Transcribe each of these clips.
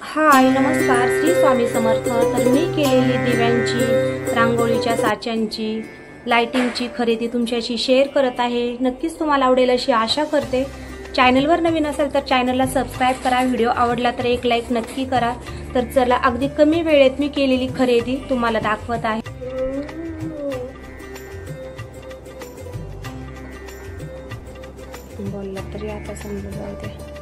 हाय नमस्कार, श्री स्वामी समर्थ। तर मी केलेली दिव्यांची, रांगोळीच्या साच्यांची, लाइटिंगची खरेदी तुमच्याशी शेअर करत आहे। नक्कीच तुम्हाला आवडेल अशी आशा करते। चॅनलवर नवीन असेल तर चॅनलला सबस्क्राइब करा, व्हिडिओ आवडला तर एक लाईक नक्की करा। तर चला अगदी कमी वेळेत मी केलेली खरेदी तुम्हाला दाखवत आहे। बोलला तरी आता समजून जाऊ दे।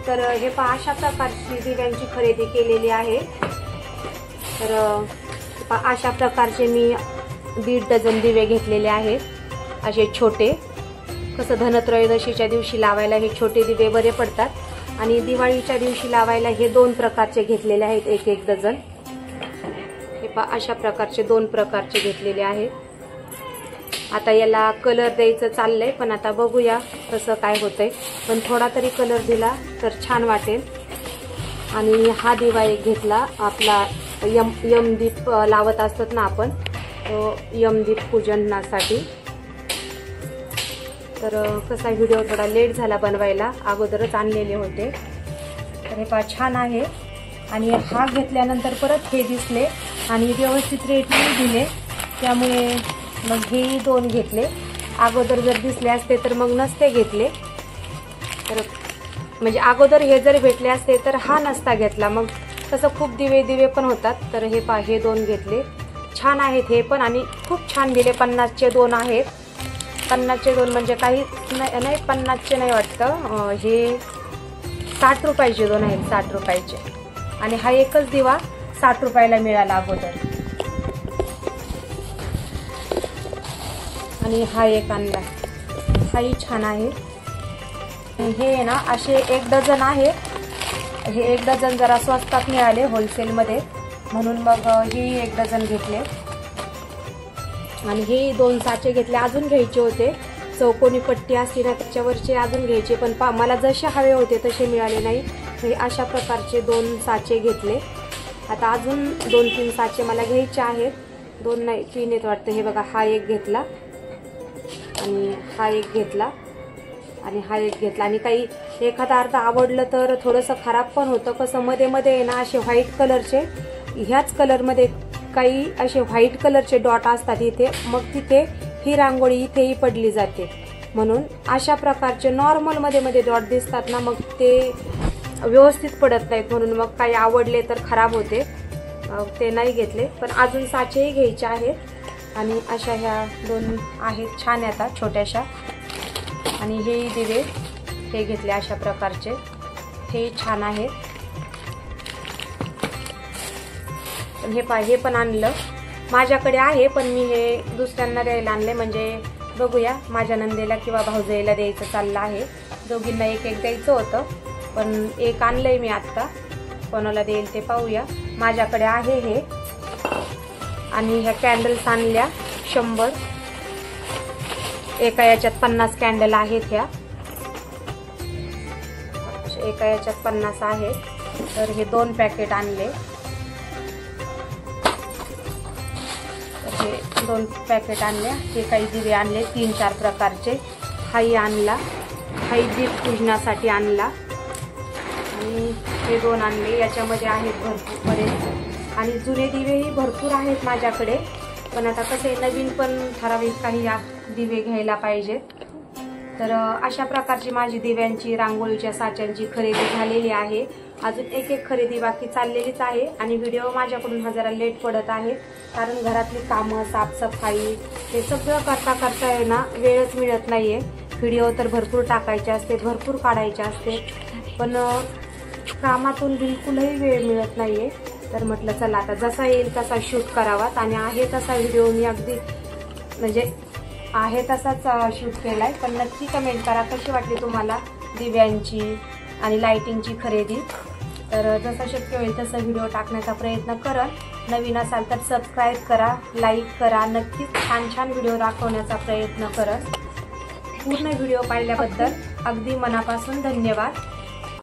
तर हे पहा, अशा प्रकारची दिव्यांची खरेदी केलेली आहे। तर अशा प्रकारचे मी 1.5 डझन दिवे घेतलेले आहेत, असे छोटे। कसं धनत्रयोदशीच्या दिवशी लावायला हे छोटे दिवे बरे पडतात आणि दिवाळीच्या दिवशी लावायला हे 2 प्रकारचे घेतलेले आहेत, 1-1 डझन। हे पहा, अशा प्रकारचे 2 प्रकारचे घेतलेले आहेत। आता याला कलर द्यायचं चाललंय, पण आता बघूया कसं काय होतंय। पण थोडा तरी कलर दिला तर छान वाटेल। आणि हा दिवा एक घेतला, आपला यमदीप लावत असतात ना आपण, तो यमदीप पूजनासाठी। तर कसा व्हिडिओ थोडा लेट झाला बनवायला, अगोदरच आणलेले होते। तर हे पहा, छान आहे। आणि हा घेतल्यानंतर परत हे दिसले आणि व्यवस्थित रेट नाही दिले, त्यामुळे मग हे 2 घेतले। अगोदर जर दिसले असते तर मग नसते घेतले। तर म्हणजे अगोदर हे जर भेटले असते तर हा नसता घेतला, मग तसं खूप दिवे पण होतात। तर हे पहा, हे 2 घेतले, छान आहेत हे पण, आणि खूप छान दिले। 50चे 2 आहेत। 50चे 2 म्हणजे काही नाही, 50चे नाही वाटतं, हे 60 रुपयाचे 2 आहेत, 60 रुपयाचे। आणि हा एकच दिवा 60 रुपयाला मिळाला अगोदर। आणि हा एक आणला, हाही छान आहे। हे ना असे 1 डझन आहे, हे 1 डझन जरा स्वस्तात मिळाले होलसेलमध्ये, म्हणून मग हे 1 डझन घेतले। आणि हे 2 साचे घेतले, अजून घ्यायचे होते। चौकोनी पट्टी असते ना त्याच्यावरचे अजून घ्यायचे, पण मला जसे हवे होते तसे मिळाले नाही। हे अशा प्रकारचे 2 साचे घेतले। आता अजून 2-3 साचे मला घ्यायचे आहेत, 2 नाही 3 आहेत वाटतं। हे बघा, हा एक घेतला आणि हा एक घेतला आणि हा एक घेतला। आणि काही एखादा अर्थ आवडलं तर थोडंसं खराब पण होतं। कसं मध्ये आहे ना असे व्हाईट कलरचे, ह्याच कलरमध्ये काही असे व्हाईट कलरचे डॉट असतात इथे, मग तिथे ही रांगोळी इथेही पडली जाते। म्हणून अशा प्रकारचे नॉर्मल मध्ये डॉट दिसतात ना, मग ते व्यवस्थित पडत नाहीत, म्हणून मग काही आवडले तर खराब होते, ते नाही घेतले। पण अजून साचेही घ्यायचे आहेत। आणि अशा ह्या 2 आहेत, छान आता छोट्याशा। आणि हे दिवे हे घेतले अशा प्रकारचे, हे छान आहेत। पण हे पण आणलं, माझ्याकडे आहे पण मी हे दुसऱ्यांना द्यायला आणले। म्हणजे बघूया, माझ्या नंदेला किंवा भाऊजाईला द्यायचं चाललं आहे। दोघींना 1-1 द्यायचं होतं, पण 1 आणलंय मी आत्ता, कोणाला देईल ते पाहूया। माझ्याकडे आहे हे। आणि ह्या कॅन्डल्स आणल्या 100, एका याच्यात 50 कॅन्डल आहेत। ह्या एका याच्यात 50 आहेत। तर हे 2 पॅकेट आणले, तर हे 2 पॅकेट आणले। हे काही दिवे आणले 3-4 प्रकारचे, हाही आणला, हाही दीप पूजनासाठी आणला। आणि हे 2 आणले, याच्यामध्ये आहेत भरपूर बरेच। आणि जुने दिवेही भरपूर आहेत माझ्याकडे, पण आता कसे नवीन पण ठराविक काही दिवे घ्यायला पाहिजेत। तर अशा प्रकारची माझी दिव्यांची, रांगोळीच्या साच्यांची खरेदी झालेली आहे। अजून 1-1 खरेदी बाकी चाललेलीच आहे। आणि व्हिडिओ माझ्याकडून जरा लेट पडत आहे, कारण घरातली कामं, साफसफाई हे सगळं करता आहे ना, वेळच मिळत नाहीये। व्हिडिओ तर भरपूर टाकायचे असते, भरपूर काढायचे असते, पण कामातून बिलकुलही वेळ मिळत नाही आहे. तर म्हटलं चला आता जसा येईल तसा शूट करावात आणि आहे तसा व्हिडिओ मी अगदी म्हणजे आहे तसाच शूट केला आहे. पण नक्की कमेंट करा कशी वाटली तुम्हाला दिव्यांची आणि लाईटिंगची खरेदी. तर जसं शक्य होईल तसं व्हिडिओ टाकण्याचा प्रयत्न करन. नवीन असाल तर सबस्क्राईब करा, लाईक करा. नक्कीच छान छान व्हिडिओ दाखवण्याचा प्रयत्न करन. पूर्ण व्हिडिओ पाहिल्याबद्दल अगदी मनापासून धन्यवाद.